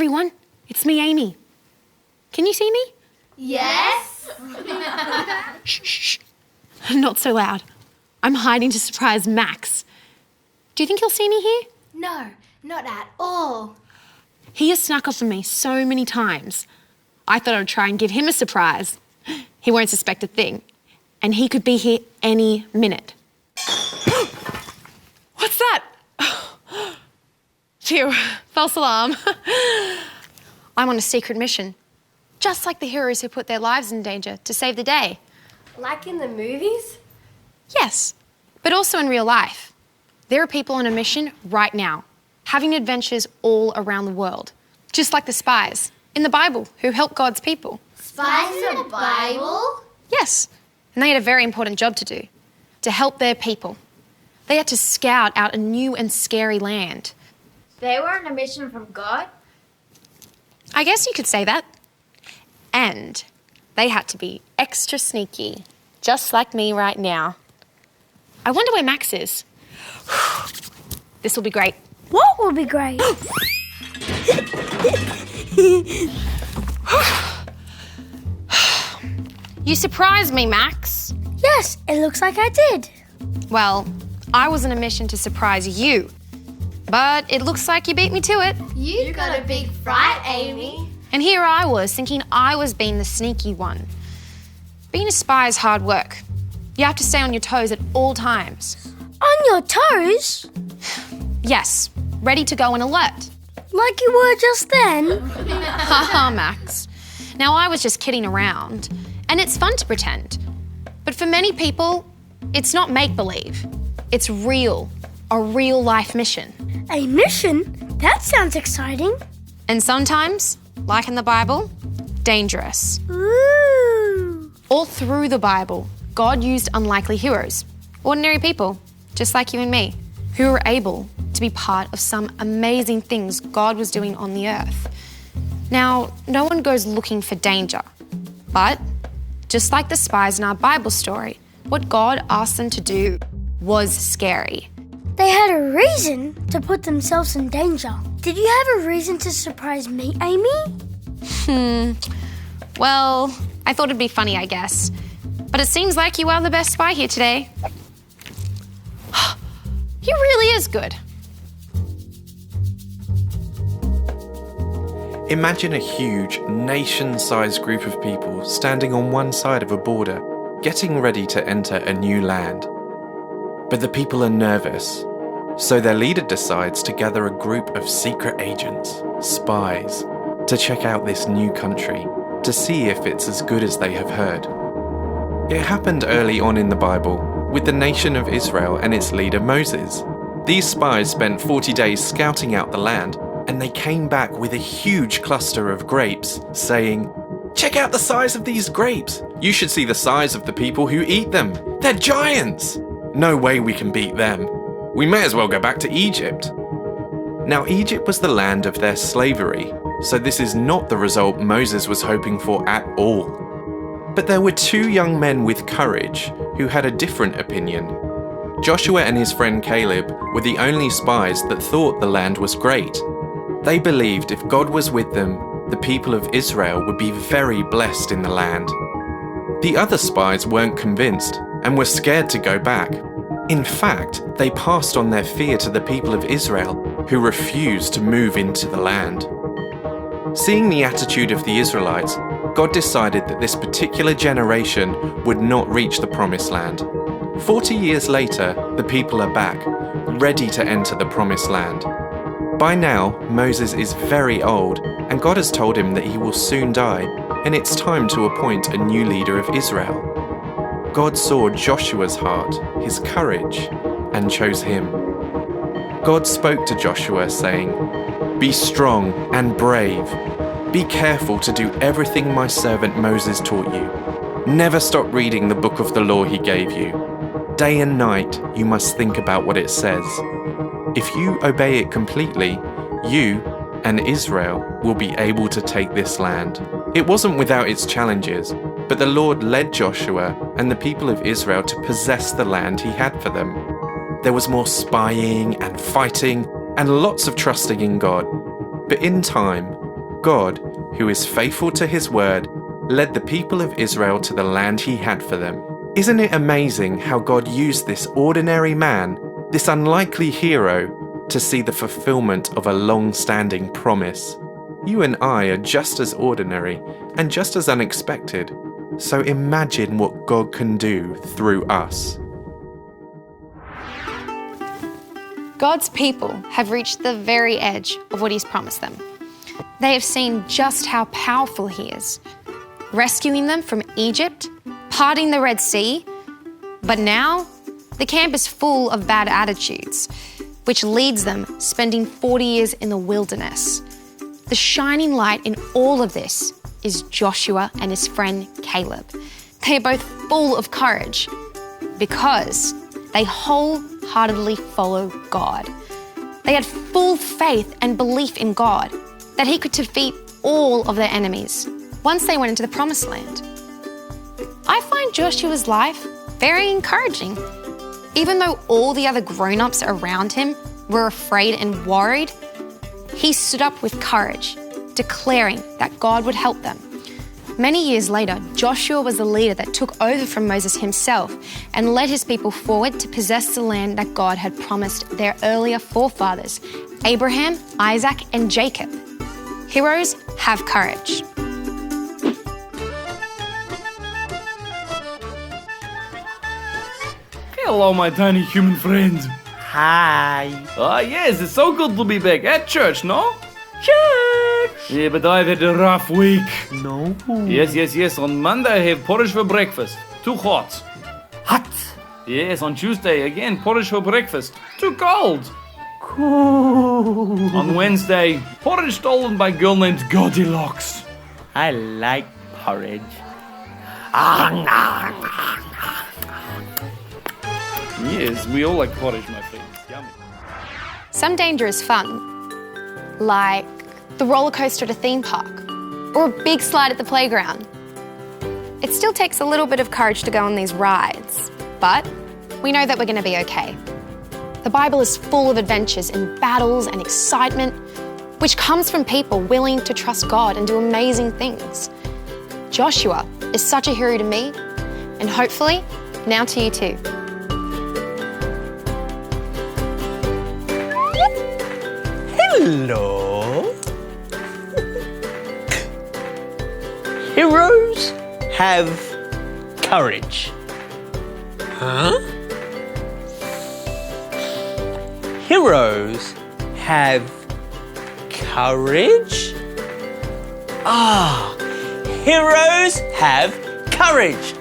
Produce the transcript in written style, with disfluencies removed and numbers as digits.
everyone, it's me, Amy. Can you see me? Yes. Shh. Not so loud. I'm hiding to surprise Max. Do you think he'll see me here? No, not at all. He has snuck up on me so many times. I thought I'd try and give him a surprise. He won't suspect a thing. And he could be here any minute. What's that? Phew, false alarm. I'm on a secret mission, just like the heroes who put their lives in danger to save the day. Like in the movies? Yes, but also in real life. There are people on a mission right now, having adventures all around the world, just like the spies in the Bible who help God's people. Spies in the Bible? Yes, and they had a very important job to do, to help their people. They had to scout out a new and scary land. They were on a mission from God? I guess you could say that. And they had to be extra sneaky, just like me right now. I wonder where Max is. This will be great. What will be great? You surprised me, Max. Yes, it looks like I did. Well, I was on a mission to surprise you. But it looks like you beat me to it. You got a big fright, Amy. And here I was, thinking I was being the sneaky one. Being a spy is hard work. You have to stay on your toes at all times. On your toes? Yes, ready to go and alert. Like you were just then? Haha, Max. Now, I was just kidding around, and it's fun to pretend. But for many people, it's not make-believe. It's real, a real-life mission. A mission? That sounds exciting. And sometimes, like in the Bible, dangerous. Ooh. All through the Bible, God used unlikely heroes, ordinary people, just like you and me, who were able to be part of some amazing things God was doing on the earth. Now, no one goes looking for danger, but just like the spies in our Bible story, what God asked them to do was scary. They had a reason to put themselves in danger. Did you have a reason to surprise me, Amy? Well, I thought it'd be funny, I guess. But it seems like you are the best spy here today. He really is good. Imagine a huge, nation-sized group of people standing on one side of a border, getting ready to enter a new land. But the people are nervous, so their leader decides to gather a group of secret agents, spies, to check out this new country, to see if it's as good as they have heard. It happened early on in the Bible, with the nation of Israel and its leader Moses. These spies spent 40 days scouting out the land, and they came back with a huge cluster of grapes, saying, "Check out the size of these grapes! You should see the size of the people who eat them! They're giants! No way we can beat them. We may as well go back to Egypt." Now, Egypt was the land of their slavery, so this is not the result Moses was hoping for at all. But there were two young men with courage who had a different opinion. Joshua and his friend Caleb were the only spies that thought the land was great. They believed if God was with them, the people of Israel would be very blessed in the land. The other spies weren't convinced and were scared to go back. In fact, they passed on their fear to the people of Israel, who refused to move into the land. Seeing the attitude of the Israelites, God decided that this particular generation would not reach the promised land. 40 years later, the people are back, ready to enter the promised land. By now, Moses is very old, and God has told him that he will soon die, and it's time to appoint a new leader of Israel. God saw Joshua's heart, his courage, and chose him. God spoke to Joshua, saying, "Be strong and brave. Be careful to do everything my servant Moses taught you. Never stop reading the book of the law he gave you. Day and night you must think about what it says. If you obey it completely, you and Israel will be able to take this land." It wasn't without its challenges, but the Lord led Joshua and the people of Israel to possess the land he had for them. There was more spying and fighting and lots of trusting in God. But in time, God, who is faithful to his word, led the people of Israel to the land he had for them. Isn't it amazing how God used this ordinary man, this unlikely hero, to see the fulfillment of a long-standing promise? You and I are just as ordinary and just as unexpected. So imagine what God can do through us. God's people have reached the very edge of what he's promised them. They have seen just how powerful he is, rescuing them from Egypt, parting the Red Sea. But now, the camp is full of bad attitudes, which leads them spending 40 years in the wilderness. The shining light in all of this is Joshua and his friend Caleb. They are both full of courage because they wholeheartedly follow God. They had full faith and belief in God that he could defeat all of their enemies once they went into the Promised Land. I find Joshua's life very encouraging. Even though all the other grown-ups around him were afraid and worried, he stood up with courage, declaring that God would help them. Many years later, Joshua was the leader that took over from Moses himself and led his people forward to possess the land that God had promised their earlier forefathers, Abraham, Isaac, and Jacob. Heroes have courage. Hello, my tiny human friend. Hi. Ah, yes, it's so good to be back at church, no? Church. Yeah, but I've had a rough week. No. Yes. On Monday I have porridge for breakfast. Too hot. Hot. Yes, on Tuesday again, porridge for breakfast. Too cold. Cool. On Wednesday, porridge stolen by a girl named Goldilocks. I like porridge. Yes, we all like porridge, my friend. Yummy. Some danger is fun, like the roller coaster at a theme park or a big slide at the playground. It still takes a little bit of courage to go on these rides, but we know that we're going to be okay. The Bible is full of adventures and battles and excitement, which comes from people willing to trust God and do amazing things. Joshua is such a hero to me, and hopefully now to you too. Hello. Heroes have courage. Huh? Heroes have courage? Ah, heroes have courage.